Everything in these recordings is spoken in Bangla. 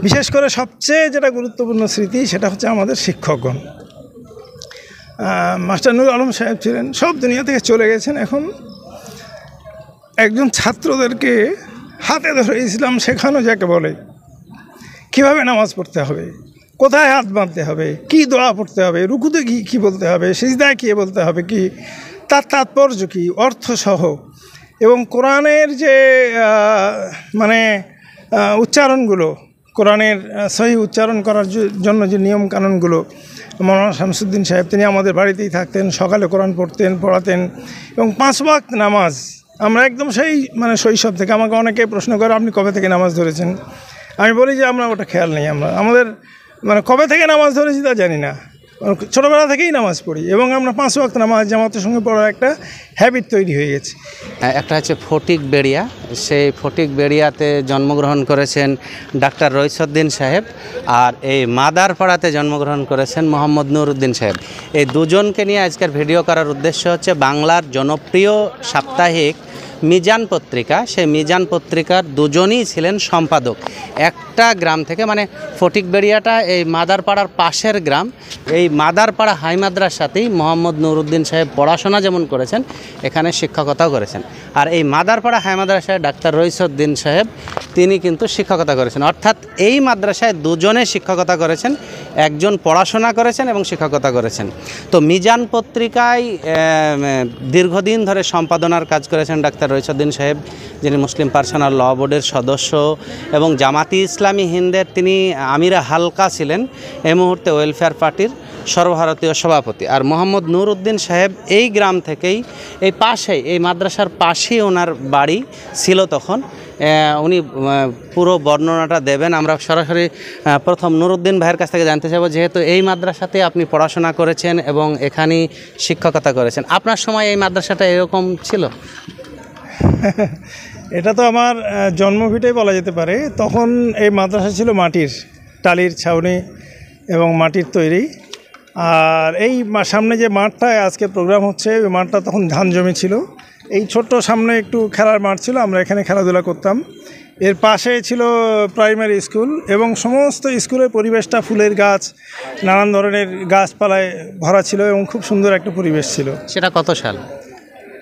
বিশেষ করে সবচেয়ে যেটা গুরুত্বপূর্ণ স্মৃতি সেটা হচ্ছে আমাদের শিক্ষকগণ। মাস্টার নুর আলম সাহেব ছিলেন, সব দুনিয়া থেকে চলে গেছেন। এখন একজন ছাত্রদেরকে হাতে ধরে ইসলাম শেখানো যাকে বলে, কীভাবে নামাজ পড়তে হবে, কোথায় হাত বাঁধতে হবে, কি দোয়া পড়তে হবে, রুকুতে কী বলতে হবে, সিজদায় কী বলতে হবে, কি তার তাৎপর্য কী, অর্থসহ, এবং কোরআনের যে মানে উচ্চারণগুলো, কোরআনের সহি উচ্চারণ করার জন্য যে নিয়মকানুনগুলো, মৌলানা শামসুদ্দিন সাহেব তিনি আমাদের বাড়িতেই থাকতেন, সকালে কোরআন পড়াতেন, এবং 5 ওয়াক্ত নামাজ। আমরা একদম সেই মানে শৈশব থেকে, আমাকে অনেকে প্রশ্ন করে আপনি কবে থেকে নামাজ ধরেছেন, আমি বলি যে আমরা ওটা খেয়াল নেই, আমাদের মানে কবে থেকে নামাজ ধরেছি তা জানি না, ছোটোবেলা থেকেই নামাজ পড়ি, এবং আমরা 5 ওয়াক্ত নামাজ জামাতের সঙ্গে পড়ার একটা হ্যাবিট তৈরি হয়ে গেছে। একটা হচ্ছে ফটিক বেড়িয়া, সেই ফটিক বেড়িয়াতে জন্মগ্রহণ করেছেন ডাক্তার রইসউদ্দিন সাহেব, আর এই মাদারপাড়াতে জন্মগ্রহণ করেছেন মোহাম্মদ নুরউদ্দিন সাহেব। এই দুজনকে নিয়ে আজকের ভিডিও করার উদ্দেশ্য হচ্ছে বাংলার জনপ্রিয় সাপ্তাহিক মিজান পত্রিকা, সেই মিজান পত্রিকার দুজনই ছিলেন সম্পাদক। একটা গ্রাম থেকে, মানে ফটিকবেড়িয়াটা এই মাদারপাড়ার পাশের গ্রাম, এই মাদারপাড়া হাই মাদ্রাসাতেই মোহাম্মদ নুরউদ্দিন সাহেব পড়াশোনা যেমন করেছেন, এখানে শিক্ষকতাও করেছেন। আর এই মাদারপাড়া হাই মাদ্রাসায় ডাক্তার রইসউদ্দিন সাহেব তিনি কিন্তু শিক্ষকতা করেছেন, অর্থাৎ এই মাদ্রাসায় দুজনে শিক্ষকতা করেছেন, একজন পড়াশোনা করেছেন এবং শিক্ষকতা করেছেন। তো মিজান পত্রিকায় দীর্ঘদিন ধরে সম্পাদনার কাজ করেছেন ডাক্তার রইসউদ্দিন সাহেব, যিনি মুসলিম পার্সোনাল ল বোর্ডের সদস্য এবং জামাতি ইসলামী হিন্দের তিনি আমিরা হালকা ছিলেন, এই মুহূর্তে ওয়েলফেয়ার পার্টির সর্বভারতীয় সভাপতি। আর মোহাম্মদ নুরউদ্দিন সাহেব এই গ্রাম থেকেই, এই পাশেই, এই মাদ্রাসার পাশেই ওনার বাড়ি ছিল তখন। উনি পুরো বর্ণনাটা দেবেন। আমরা সরাসরি প্রথম নুরউদ্দিন ভাইয়ের কাছ থেকে জানতে চাইব, যেহেতু এই মাদ্রাসাতে আপনি পড়াশোনা করেছেন এবং এখানেই শিক্ষকতা করেছেন, আপনার সময় এই মাদ্রাসাটা এরকম ছিল? এটা তো আমার জন্মভিটাই বলা যেতে পারে। তখন এই মাদ্রাসা ছিল মাটির, টালির ছাউনি এবং মাটির তৈরি। আর এই সামনে যে মাঠটায় আজকে প্রোগ্রাম হচ্ছে, ওই মাঠটা তখন ধান জমি ছিল। এই ছোট্ট সামনে একটু খেলার মাঠ ছিল, আমরা এখানে খেলাধুলা করতাম। এর পাশে ছিল প্রাইমারি স্কুল, এবং সমস্ত স্কুলের পরিবেশটা ফুলের গাছ, নানান ধরনের গাছপালায় ভরা ছিল, এবং খুব সুন্দর একটা পরিবেশ ছিল। সেটা কত সাল?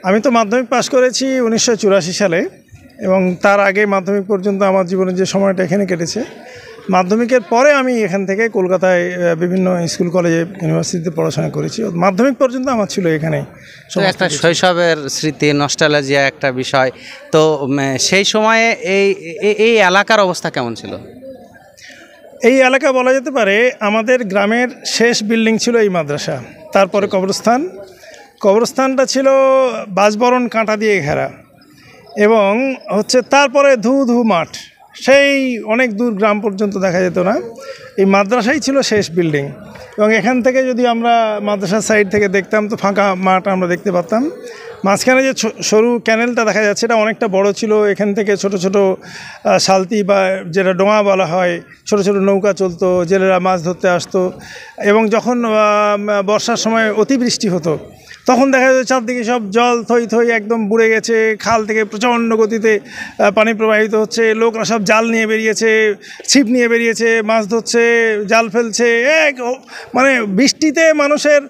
আমি তো মাধ্যমিক পাশ করেছি 1984 সালে, এবং তার আগে মাধ্যমিক পর্যন্ত আমার জীবনের যে সময়টা এখানে কেটেছে। মাধ্যমিকের পরে আমি এখান থেকে কলকাতায় বিভিন্ন স্কুল কলেজে ইউনিভার্সিটিতে পড়াশোনা করেছি। মাধ্যমিক পর্যন্ত আমার ছিল এখানে। একটা শৈশবের স্মৃতি, নস্টালজিয়া একটা বিষয়। তো সেই সময়ে এই এলাকার অবস্থা কেমন ছিল? এই এলাকা বলা যেতে পারে আমাদের গ্রামের শেষ বিল্ডিং ছিল এই মাদ্রাসা, তারপরে কবরস্থানটা ছিল বাঁশবরণ কাঁটা দিয়ে ঘেরা, এবং হচ্ছে তারপরে ধু মাঠ, সেই অনেক দূর গ্রাম পর্যন্ত দেখা যেত না। এই মাদ্রাসাই ছিল শেষ বিল্ডিং, এবং এখান থেকে যদি আমরা মাদ্রাসার সাইড থেকে দেখতাম তো ফাঁকা মাঠ আমরা দেখতে পারতাম। মাঝখানে যে সরু ক্যানেলটা দেখা যাচ্ছে, এটা অনেকটা বড় ছিল। এখান থেকে ছোট ছোট সালতি বা যেটা ডোঙা বলা হয়, ছোট ছোট নৌকা চলতো, জেলেরা মাছ ধরতে আসতো। এবং যখন বর্ষার সময় অতিবৃষ্টি হতো, তখন দেখা যায় চারদিকে সব জল থই একদম বুড়ে গেছে, খাল থেকে প্রচণ্ড গতিতে পানি প্রবাহিত হচ্ছে, লোকরা সব জাল নিয়ে বেরিয়েছে, ছিপ নিয়ে বেরিয়েছে, মাছ ধরছে, জাল ফেলছে। মানে বৃষ্টিতে মানুষের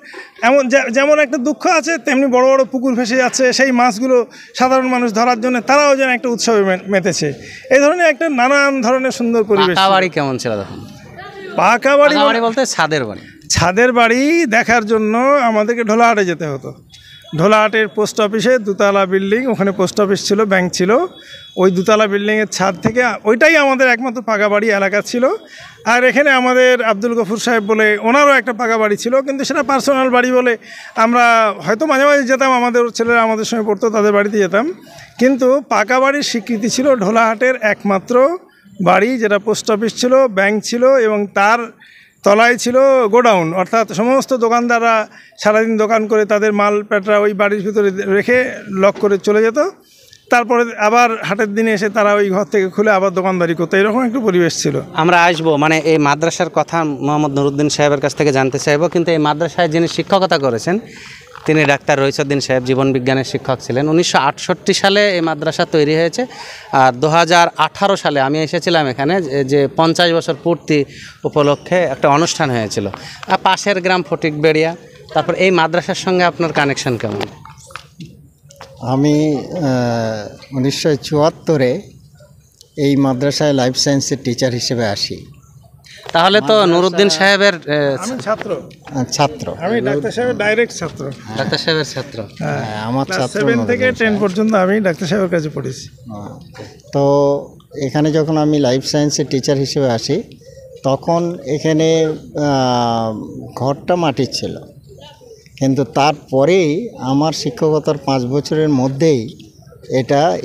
যেমন একটা দুঃখ আছে, তেমনি বড় বড় পুকুর ভেসে যাচ্ছে, সেই মাছগুলো সাধারণ মানুষ ধরার জন্য তারাও যেন একটা উৎসবে মেতেছে। এই ধরনের একটা নানান ধরনের সুন্দর পরিবেশ। পাকা বাড়ি কেমন ছিল তখন? পাকা বাড়ি বলতে ছাদের বাড়ি দেখার জন্য আমাদেরকে ঢোলাহাটে যেতে হতো। ঢোলাহাটের পোস্ট অফিসে 2 তলা বিল্ডিং, ওখানে পোস্ট অফিস ছিল, ব্যাংক ছিল। ওই 2 তলা বিল্ডিংয়ের ছাদ থেকে ওইটাই আমাদের একমাত্র পাকা বাড়ি এলাকা ছিল। আর এখানে আমাদের আব্দুল গফুর সাহেব বলে, ওনারও একটা পাকা বাড়ি ছিল, কিন্তু সেটা পার্সোনাল বাড়ি বলে আমরা হয়তো মাঝে মাঝে যেতাম, আমাদের ছেলেরা আমাদের সঙ্গে পড়তো, তাদের বাড়িতে যেতাম। কিন্তু পাকা বাড়ির স্বীকৃতি ছিল ঢোলাহাটের একমাত্র বাড়ি, যেটা পোস্ট অফিস ছিল, ব্যাংক ছিল, এবং তার তলায় ছিল গোডাউন, অর্থাৎ সমস্ত দোকানদাররা সারাদিন দোকান করে তাদের মাল পেটরা ওই বাড়ির ভিতরে রেখে লক করে চলে যেত। তারপরে আবার হাটের দিনে এসে তারা ওই ঘর থেকে খুলে আবার দোকানদারি করতো। এরকম একটু পরিবেশ ছিল। আমরা আসবো, মানে এই মাদ্রাসার কথা মোহাম্মদ নুরউদ্দিন সাহেবের কাছ থেকে জানতে চাইবো, কিন্তু এই মাদ্রাসায় যিনি শিক্ষকতা করেছেন তিনি ডাক্তার রইসউদ্দিন সাহেব জীবন বিজ্ঞানের শিক্ষক ছিলেন। 1968 সালে এই মাদ্রাসা তৈরি হয়েছে, আর 2018 সালে আমি এসেছিলাম এখানে, যে 50 বছর পূর্তি উপলক্ষে একটা অনুষ্ঠান হয়েছিল। আর পাশের গ্রাম ফটিকবেড়িয়া, তারপর এই মাদ্রাসার সঙ্গে আপনার কানেকশন কেমন? আমি 1974-এ এই মাদ্রাসায় লাইফ সায়েন্সের টিচার হিসেবে আসি। তাহলে তো নুরুদ্দিন সাহেবের আমি ছাত্র। ছাত্র আমি ডাক্তার সাহেবের ডাইরেক্ট ছাত্র। ডাক্তার সাহেবের ছাত্র। হ্যাঁ, আমার ক্লাস ছাত্র 7 থেকে 10 পর্যন্ত আমি ডাক্তার সাহেবের কাছে পড়েছি। তো এখানে যখন আমি লাইফ সায়েন্সের টিচার হিসেবে আসি, তখন এখানে ঘরটা মাটির ছিল, কিন্তু তারপরেই আমার শিক্ষকতার 5 বছরের মধ্যেই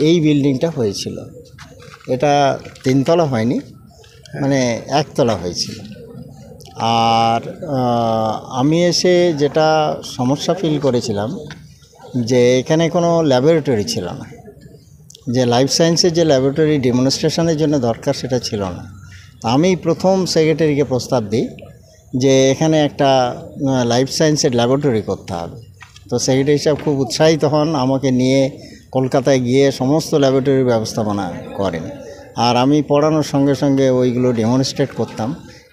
এই বিল্ডিংটা হয়েছিল। এটা 3 তলা হয়নি, মানে 1 তলা হয়েছিল। আর আমি এসে যেটা সমস্যা ফিল করেছিলাম, যে এখানে কোনো ল্যাবরেটরি ছিল না, যে লাইফ সায়েন্সের যে ল্যাবরেটরি ডেমনস্ট্রেশনের জন্য দরকার সেটা ছিল না। আমি প্রথম সেক্রেটারিকে প্রস্তাব দিই যে এখানে একটা লাইফ সায়েন্সের ল্যাবরেটরি করতে হবে। তো সেক্রেটারি সাহেব খুব উৎসাহিত হন, আমাকে নিয়ে কলকাতায় গিয়ে সমস্ত ল্যাবরেটরির ব্যবস্থাপনা করেন। আর আমি পড়ানোর সঙ্গে সঙ্গে ওইগুলো ডেমনস্ট্রেট করতাম।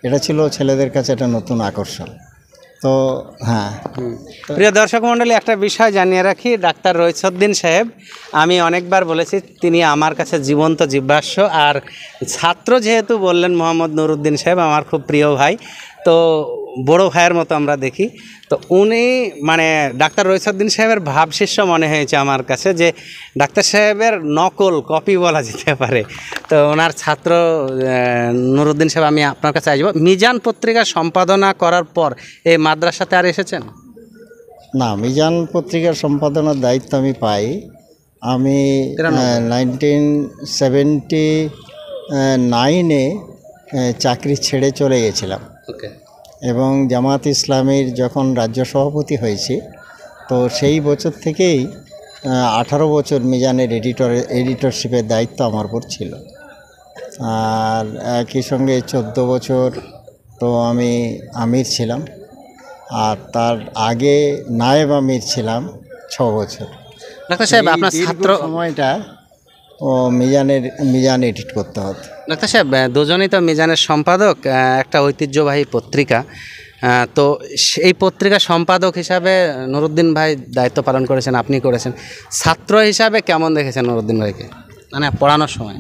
এটা ছিল ছেলেদের কাছে একটা নতুন আকর্ষণ। তো হ্যাঁ, প্রিয় দর্শক মণ্ডলী, একটা বিষয় জানিয়ে রাখি, ডাক্তার রইসউদ্দিন সাহেব, আমি অনেকবার বলেছি, তিনি আমার কাছে জীবন্ত জীবাশ্ম। আর ছাত্র যেহেতু বললেন মোহাম্মদ নুরুদ্দিন সাহেব, আমার খুব প্রিয় ভাই, তো বড় ভাইয়ের মতো আমরা দেখি। তো উনি মানে ডাক্তার রইসউদ্দিন সাহেবের ভাবশিষ্য মনে হয়েছে আমার কাছে, যে ডাক্তার সাহেবের নকল কপি বলা যেতে পারে। তো ওনার ছাত্র নুরুদ্দিন সাহেব, আমি আপনার কাছে আসবো। মিজান পত্রিকা সম্পাদনা করার পর এই মাদ্রাসাতে আর এসেছেন? না, মিজান পত্রিকার সম্পাদনার দায়িত্ব আমি পাই আমি 1979-এ চাকরি ছেড়ে চলে গেছিলাম। ওকে। এবং জামাত ইসলামীর যখন রাজ্য সভাপতি হয়েছি, তো সেই বছর থেকেই 18 বছর মিজানের এডিটরশিপের দায়িত্ব আমার উপর ছিল। আর একই সঙ্গে 14 বছর তো আমি আমির ছিলাম, আর তার আগে নায়েব আমির ছিলাম 6 বছর। ডাক্তার সাহেব, আপনার ছাত্র সময়টা মিজান এডিট করতে হতো। ডাক্তার সাহেব, দুজনেই তো মিজানের সম্পাদক, একটা ঐতিহ্যবাহী পত্রিকা। তো এই পত্রিকা সম্পাদক হিসাবে নুরুদ্দিন ভাই দায়িত্ব পালন করেছেন, আপনি করেছেন। ছাত্র হিসাবে কেমন দেখেছেন নুরুদ্দিন ভাইকে, মানে পড়ানোর সময়?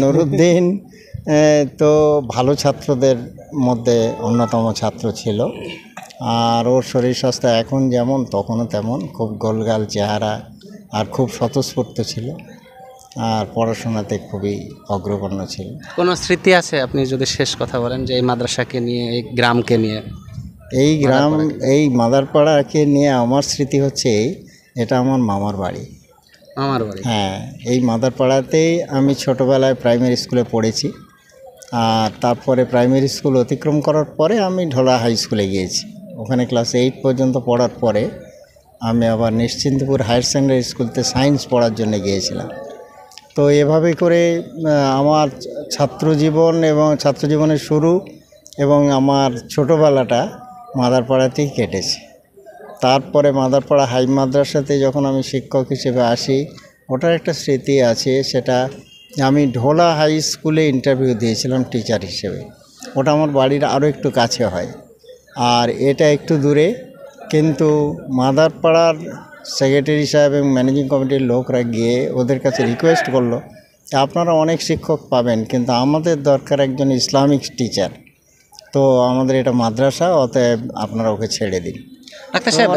নুরুদ্দিন তো ভালো ছাত্রদের মধ্যে অন্যতম ছাত্র ছিল। আর ওর শরীর স্বাস্থ্য এখন যেমন তখনও তেমন, খুব গোলগাল চেহারা, আর খুব স্বতঃস্ফূর্ত ছিল, আর পড়াশোনাতে খুবই অগ্রগণ্য ছিল। কোনো স্মৃতি আছে আপনি যদি শেষ কথা বলেন, যে এই মাদ্রাসাকে নিয়ে, এই গ্রামকে নিয়ে? এই মাদারপাড়াকে নিয়ে আমার স্মৃতি হচ্ছে এটা আমার মামার বাড়ি। আমার বাড়ি? হ্যাঁ, এই মাদারপাড়াতেই আমি ছোটোবেলায় প্রাইমারি স্কুলে পড়েছি। আর তারপরে প্রাইমারি স্কুল অতিক্রম করার পরে আমি ঢোলা হাই স্কুলে গিয়েছি। ওখানে ক্লাস 8 পর্যন্ত পড়ার পরে আমি আবার নিশ্চিন্তপুর হায়ার সেকেন্ডারি স্কুলতে সায়েন্স পড়ার জন্য গিয়েছিলাম। তো এভাবে করে আমার ছাত্রজীবন এবং ছাত্রজীবনের শুরু এবং আমার ছোটোবেলাটা মাদারপাড়াতেই কেটেছে। তারপরে মাদারপাড়া হাই মাদ্রাসাতে যখন আমি শিক্ষক হিসেবে আসি, ওটার একটা স্মৃতি আছে। সেটা আমি ঢোলা হাই স্কুলে ইন্টারভিউ দিয়েছিলাম টিচার হিসেবে। ওটা আমার বাড়ির আরও একটু কাছে হয়, আর এটা একটু দূরে। কিন্তু মাদারপাড়ার সেক্রেটারি সাহেব এবং ম্যানেজিং কমিটির লোকরা গিয়ে ওদের কাছে রিকোয়েস্ট করলো, আপনারা অনেক শিক্ষক পাবেন, কিন্তু আমাদের দরকার একজন ইসলামিক টিচার। তো আমাদের এটা মাদ্রাসা, অতএব আপনারা ওকে ছেড়ে দিন। ডাক্তার সাহেব,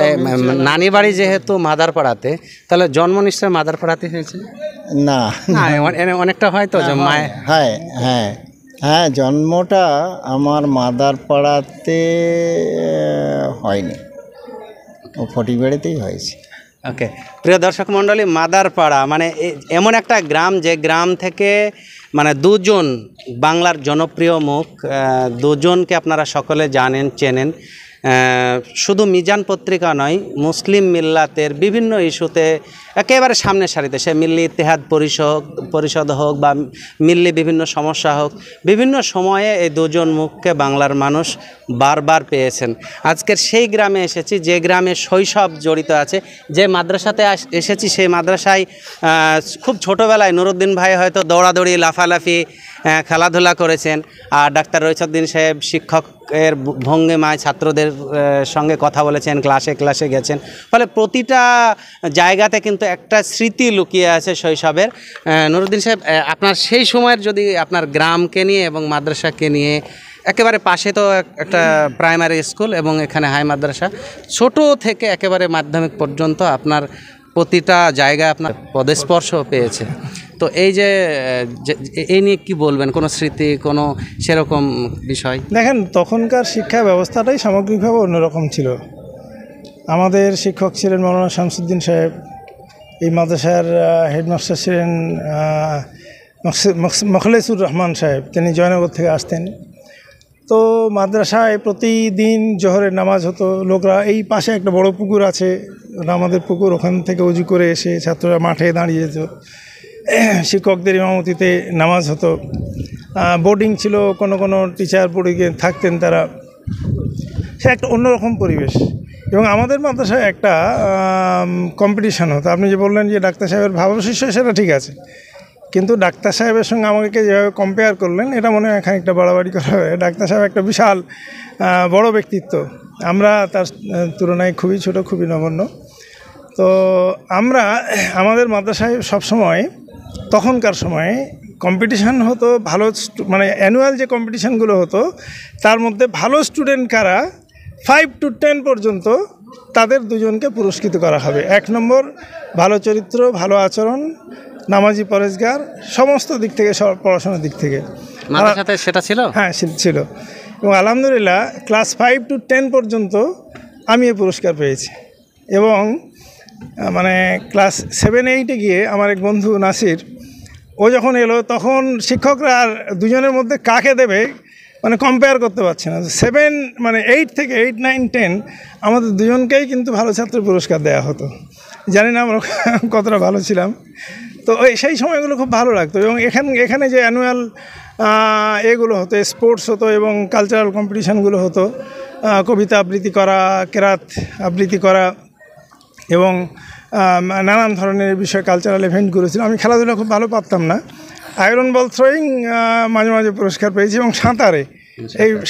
নানি বাড়ি যেহেতু মাদারপাড়াতে, তাহলে জন্ম নিশ্চয় মাদারপাড়াতে হয়েছে? না, অনেকটা হয়তো মায়ের। হ্যাঁ হ্যাঁ হ্যাঁ, জন্মটা আমার মাদারপাড়াতে হয়নি, ও ফটিকবাড়িতেই হয়েছে। ওকে, প্রিয় দর্শক মণ্ডলী, মাদারপাড়া মানে এমন একটা গ্রাম, যে গ্রাম থেকে মানে দুজন বাংলার জনপ্রিয় মুখ, দুজনকে আপনারা সকলে জানেন, চেনেন। শুধু মিজান পত্রিকা নয়, মুসলিম মিল্লাতের বিভিন্ন ইস্যুতে একেবারে সামনের সারিতে, সে মিল্লি ইত্তেহাদ পরিষদ হোক বা মিল্লি বিভিন্ন সমস্যা হোক, বিভিন্ন সময়ে এই দুজন মুখকে বাংলার মানুষ বারবার পেয়েছেন। আজকের সেই গ্রামে এসেছি যে গ্রামে শৈশব জড়িত আছে, যে মাদ্রাসাতে এসেছি সেই মাদ্রাসায় খুব ছোটোবেলায় নুরুদ্দিন ভাই হয়তো দৌড়াদৌড়ি লাফালাফি খেলাধুলা করেছেন, আর ডাক্তার রইসুদ্দিন সাহেব শিক্ষকের ভঙ্গিমায় ছাত্রদের সঙ্গে কথা বলেছেন, ক্লাসে গেছেন। ফলে প্রতিটা জায়গাতে কিন্তু একটা স্মৃতি লুকিয়ে আছে শৈশবের। নুরুদ্দিন সাহেব, আপনার সেই সময়ের যদি আপনার গ্রামকে নিয়ে এবং মাদ্রাসাকে নিয়ে, একেবারে পাশে তো একটা প্রাইমারি স্কুল এবং এখানে হাই মাদ্রাসা, ছোট থেকে একেবারে মাধ্যমিক পর্যন্ত আপনার প্রতিটা জায়গায় আপনার পদস্পর্শ পেয়েছে। তো এই যে এই নিয়ে কী বলবেন, কোনো স্মৃতি, কোনো সেরকম বিষয়? দেখেন, তখনকার শিক্ষা ব্যবস্থাটাই সামগ্রিকভাবে অন্যরকম ছিল। আমাদের শিক্ষক ছিলেন মৌলানা শামসুদ্দিন সাহেব, এই মাদ্রাসার হেডমাস্টার ছিলেন মখলেসুর রহমান সাহেব, তিনি জয়নগর থেকে আসতেন। তো মাদ্রাসায় প্রতিদিন জোহরের নামাজ হতো। লোকরা, এই পাশে একটা বড় পুকুর আছে, আমাদের পুকুর, ওখান থেকে উজু করে এসে ছাত্ররা মাঠে দাঁড়িয়ে যেত, শিক্ষকদের ইমামতিতে নামাজ হতো। বোর্ডিং ছিল, কোনো টিচার বোর্ডিংয়ে থাকতেন তারা, সে একটা অন্যরকম পরিবেশ। এবং আমাদের মাদ্রাসায় একটা কম্পিটিশান হতো। আপনি যে বললেন যে ডাক্তার সাহেবের ভাবশিষ্য, সেটা ঠিক আছে, কিন্তু ডাক্তার সাহেবের সঙ্গে আমাকে যেভাবে কম্পেয়ার করলেন, এটা মনে হয় খানিকটা বাড়াবাড়ি করা হবে। ডাক্তার সাহেব একটা বিশাল বড় ব্যক্তিত্ব, আমরা তার তুলনায় খুবই ছোট, খুবই নগণ্য। তো আমাদের মাদ্রাসায় সবসময় তখনকার সময়ে কম্পিটিশান হতো, ভালো মানে অ্যানুয়াল যে কম্পিটিশানগুলো হতো তার মধ্যে ভালো স্টুডেন্ট কারা 5 to 10 পর্যন্ত, তাদের দুজনকে পুরস্কৃত করা হবে। 1 নম্বর ভালো চরিত্র, ভালো আচরণ, নামাজি পরেজগার, সমস্ত দিক থেকে, পড়াশোনার দিক থেকে। মাদ্রাসাতে সেটা ছিল? হ্যাঁ, ছিল। এবং আলহামদুলিল্লাহ ক্লাস 5 to 10 পর্যন্ত আমি এই পুরস্কার পেয়েছি। এবং মানে ক্লাস 7-8-এ গিয়ে আমার এক বন্ধু নাসির, ও যখন এলো তখন শিক্ষকরা আর দুজনের মধ্যে কাকে দেবে মানে কম্পেয়ার করতে পারছে না। 8 থেকে 8, 9, 10 আমাদের দুজনকেই কিন্তু ভালো ছাত্র পুরস্কার দেওয়া হতো। জানি না আমরা কতটা ভালো ছিলাম। তো সেই সময়গুলো খুব ভালো লাগতো। এবং এখানে যে অ্যানুয়াল এগুলো হতো, স্পোর্টস হতো এবং কালচারাল কম্পিটিশানগুলো হতো, কবিতা আবৃত্তি করা, কেরাত আবৃত্তি করা এবং নানান ধরনের বিষয়, কালচারাল ইভেন্টগুলো ছিল। আমি খেলাধুলা খুব ভালো পারতাম না। আয়রন বল থ্রোয়িং মাঝে মাঝে পুরস্কার পেয়েছি। এবং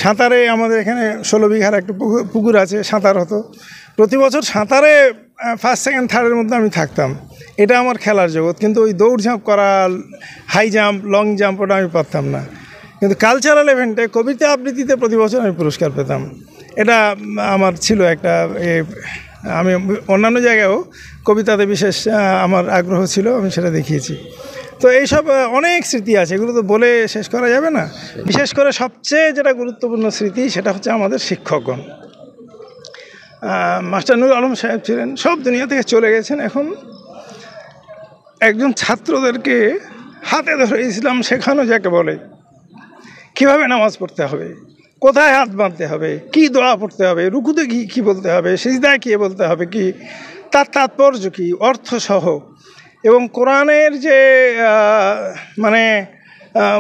সাঁতারে আমাদের এখানে 16 বিঘার একটা পুকুর আছে, সাঁতার হতো প্রতি বছর। সাঁতারে 1st, 2nd, 3rd-এর মধ্যে আমি থাকতাম, এটা আমার খেলার জগৎ। কিন্তু ওই দৌড়ঝাঁপ করা, হাই জাম্প, লং জাম্প, ওটা আমি পারতাম না। কিন্তু কালচারাল ইভেন্টে, কবিতা আবৃত্তিতে প্রতি বছর আমি পুরস্কার পেতাম। এটা আমার ছিল একটা। আমি অন্যান্য জায়গায়ও কবিতাতে বিশেষ আমার আগ্রহ ছিল, আমি সেটা দেখিয়েছি। তো এইসব অনেক স্মৃতি আছে, এগুলো তো বলে শেষ করা যাবে না। বিশেষ করে সবচেয়ে যেটা গুরুত্বপূর্ণ স্মৃতি, সেটা হচ্ছে আমাদের শিক্ষকগণ। মাস্টার নুর আলম সাহেব ছিলেন, সব দুনিয়া থেকে চলে গেছেন। এখন একজন ছাত্রদেরকে হাতে ধরে ইসলাম শেখানো যাকে বলে, কীভাবে নামাজ পড়তে হবে, কোথায় হাত বাঁধতে হবে, কি দোয়া পড়তে হবে, রুকুতে কী বলতে হবে, সিজদায় কী বলতে হবে, কি তার তাৎপর্য কী, অর্থসহ, এবং কোরআনের যে মানে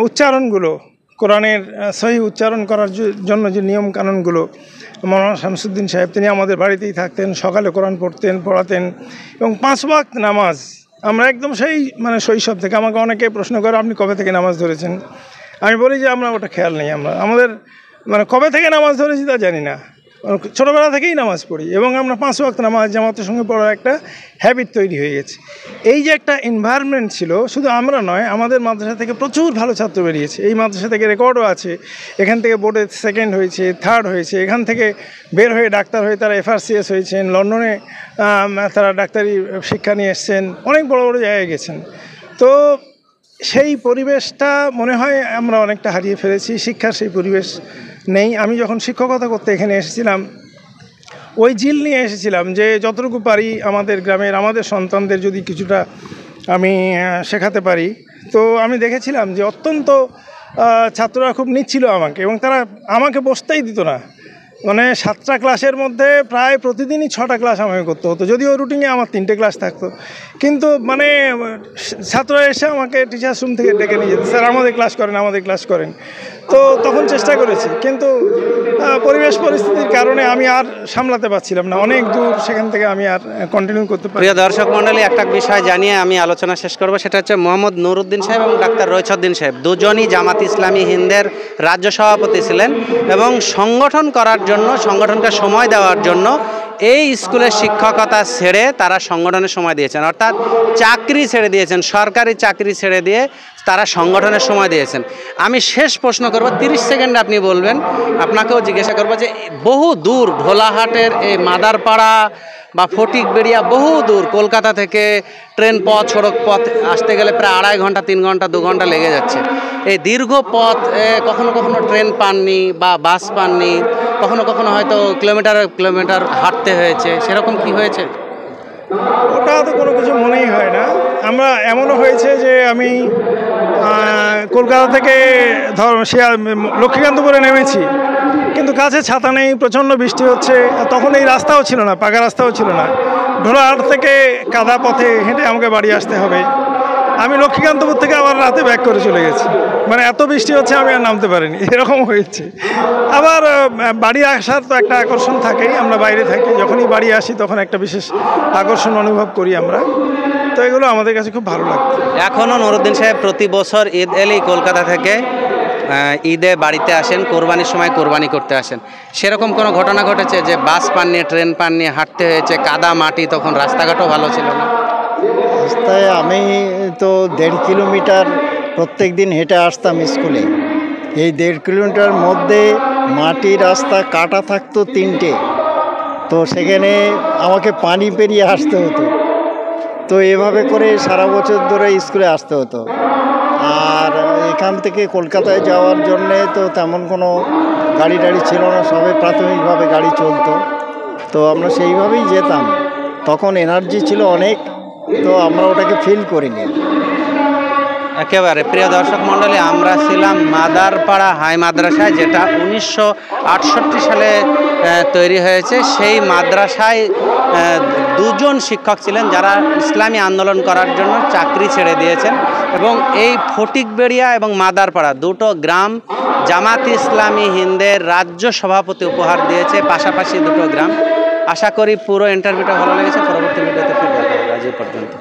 উচ্চারণগুলো, কোরআনের সহি উচ্চারণ করার জন্য যে নিয়ম কানুনগুলো, মৌলানা শামসুদ্দিন সাহেব তিনি আমাদের বাড়িতেই থাকতেন, সকালে কোরআন পড়াতেন। এবং 5 ওয়াক্ত নামাজ আমরা একদম সেই মানে শৈশব থেকে, আমাকে অনেকে প্রশ্ন করে আপনি কবে থেকে নামাজ ধরেছেন, আমি বলি যে আমরা ওটা খেয়াল নেই, আমাদের মানে কবে থেকে নামাজ ধরেছি তা জানি না, ছোটোবেলা থেকেই নামাজ পড়ি। এবং আমরা 5 ওয়াক্ত নামাজ জামাতের সঙ্গে পড়ার একটা হ্যাবিট তৈরি হয়ে গেছে। এই যে একটা এনভায়রনমেন্ট ছিল, শুধু আমরা নয়, আমাদের মাদ্রাসা থেকে প্রচুর ভালো ছাত্র বেরিয়েছে। এই মাদ্রাসা থেকে রেকর্ডও আছে, এখান থেকে বোর্ডে 2nd হয়েছে, 3rd হয়েছে, এখান থেকে বের হয়ে ডাক্তার হয়ে তারা FRCS হয়েছেন, লন্ডনে তারা ডাক্তারি শিক্ষা নিয়ে এসছেন, অনেক বড় বড় জায়গায় গেছেন। তো সেই পরিবেশটা মনে হয় আমরা অনেকটা হারিয়ে ফেলেছি, শিক্ষার সেই পরিবেশ নেই। আমি যখন শিক্ষকতা করতে এখানে এসেছিলাম, ওই জিল নিয়ে এসেছিলাম যে যতটুকু পারি আমাদের গ্রামের, আমাদের সন্তানদের যদি কিছুটা আমি শেখাতে পারি। তো আমি দেখেছিলাম যে অত্যন্ত ছাত্ররা খুব নিচ্ছিল আমাকে, এবং তারা আমাকে বসতেই দিত না, মানে 7টা ক্লাসের মধ্যে প্রায় প্রতিদিনই 6টা ক্লাস আমাকে করতে হতো, যদিও রুটিনে আমার 3টে ক্লাস থাকতো। কিন্তু মানে ছাত্ররা এসে আমাকে টিচার্স রুম থেকে ডেকে নিয়ে যেত, স্যার আমাদের ক্লাস করেন। তো তখন চেষ্টা করেছি, কিন্তু পরিবেশ পরিস্থিতির কারণে আমি আর সামলাতে পারছিলাম না, অনেক দূর, সেখান থেকে আমি আর কন্টিনিউ করতে পারি। প্রিয় দর্শক মণ্ডলী, একটা বিষয় জানিয়ে আমি আলোচনা শেষ করব, সেটা হচ্ছে মোহাম্মদ নুরুদ্দিন সাহেব এবং ডাক্তার রইছউদ্দিন সাহেব দুজনই জামাত ইসলামী হিন্দের রাজ্য সভাপতি ছিলেন এবং সংগঠন করার জন্য, সংগঠনকে সময় দেওয়ার জন্য এই স্কুলের শিক্ষকতা ছেড়ে তারা সংগঠনের সময় দিয়েছেন, অর্থাৎ চাকরি ছেড়ে দিয়েছেন, সরকারি চাকরি ছেড়ে দিয়ে তারা সংগঠনের সময় দিয়েছেন। আমি শেষ প্রশ্ন করব, 30 সেকেন্ড আপনি বলবেন। আপনাকেও জিজ্ঞাসা করবো যে বহু দূর ভোলাহাটের এই মাদারপাড়া বা ফটিকবেড়িয়া, বহু দূর কলকাতা থেকে ট্রেন পথ, সড়ক পথ আসতে গেলে প্রায় 2.5 ঘন্টা, 3 ঘন্টা, 2 ঘন্টা লেগে যাচ্ছে। এই দীর্ঘ পথ কখনো কখনো ট্রেন পাননি বা বাস পাননি, কখনো কখনো হয়তো কিলোমিটার হাঁটতে হয়েছে, সেরকম কি হয়েছে? ওটা তো কোনো কিছু মনেই হয় না। আমরা এমনও হয়েছে যে আমি কলকাতা থেকে লক্ষ্মীকান্তপুরে নেমেছি, কিন্তু কাছে ছাতা নেই, প্রচণ্ড বৃষ্টি হচ্ছে, তখন এই রাস্তাও ছিল না, পাকা রাস্তাও ছিল না, ঢোলাহাট থেকে কাদা পথে হেঁটে আমাকে বাড়ি আসতে হবে। আমি লক্ষ্মীকান্তপুর থেকে আবার রাতে ব্যাক করে চলে গেছি, মানে এত বৃষ্টি হচ্ছে আমি আর নামতে পারিনি, এরকম হয়েছে। আবার বাড়ি আসার তো একটা আকর্ষণ থাকেই, আমরা বাইরে থাকি, যখনই বাড়ি আসি তখন একটা বিশেষ আকর্ষণ অনুভব করি আমরা, তো এগুলো আমাদের কাছে খুব ভালো লাগতো। এখনও নুরুদ্দিন সাহেব প্রতি বছর ঈদ এলেই কলকাতা থেকে ঈদে বাড়িতে আসেন, কোরবানির সময় কোরবানি করতে আসেন, সেরকম কোনো ঘটনা ঘটেছে যে বাস পাননি, ট্রেন পাননি, হাঁটতে হয়েছে, কাদা মাটি, তখন রাস্তাঘাটও ভালো ছিল না? রাস্তায় আমি তো 1.5 কিলোমিটার প্রত্যেক দিন হেঁটে আসতাম স্কুলে। এই 1.5 কিলোমিটার মধ্যে মাটি রাস্তা কাটা থাকতো 3টে, তো সেখানে আমাকে পানি পেরিয়ে আসতে হতো। তো এভাবে করে সারা বছর ধরে স্কুলে আসতে হতো। আর এখান থেকে কলকাতায় যাওয়ার জন্যে তো তেমন কোনো গাড়ি টাড়ি ছিল না, সবে প্রাথমিকভাবে গাড়ি চলতো, তো আমরা সেইভাবেই যেতাম। তখন এনার্জি ছিল অনেক, তো আমরা ওটাকে ফিল করিনি একেবারে। প্রিয় দর্শক মণ্ডলী, আমরা ছিলাম মাদারপাড়া হাই মাদ্রাসায়, যেটা 1968 সালে তৈরি হয়েছে। সেই মাদ্রাসায় 2জন শিক্ষক ছিলেন যারা ইসলামী আন্দোলন করার জন্য চাকরি ছেড়ে দিয়েছেন, এবং এই ফটিকবেড়িয়া এবং মাদারপাড়া দুটো গ্রাম জামাত ইসলামী হিন্দের রাজ্য সভাপতি উপহার দিয়েছে, পাশাপাশি দুটো গ্রাম। আশা করি পুরো ইন্টারভিউটা ভালো লেগেছে। পরবর্তী ভিডিওতে ফিরে দেখা হবে। আজ এই পর্যন্ত।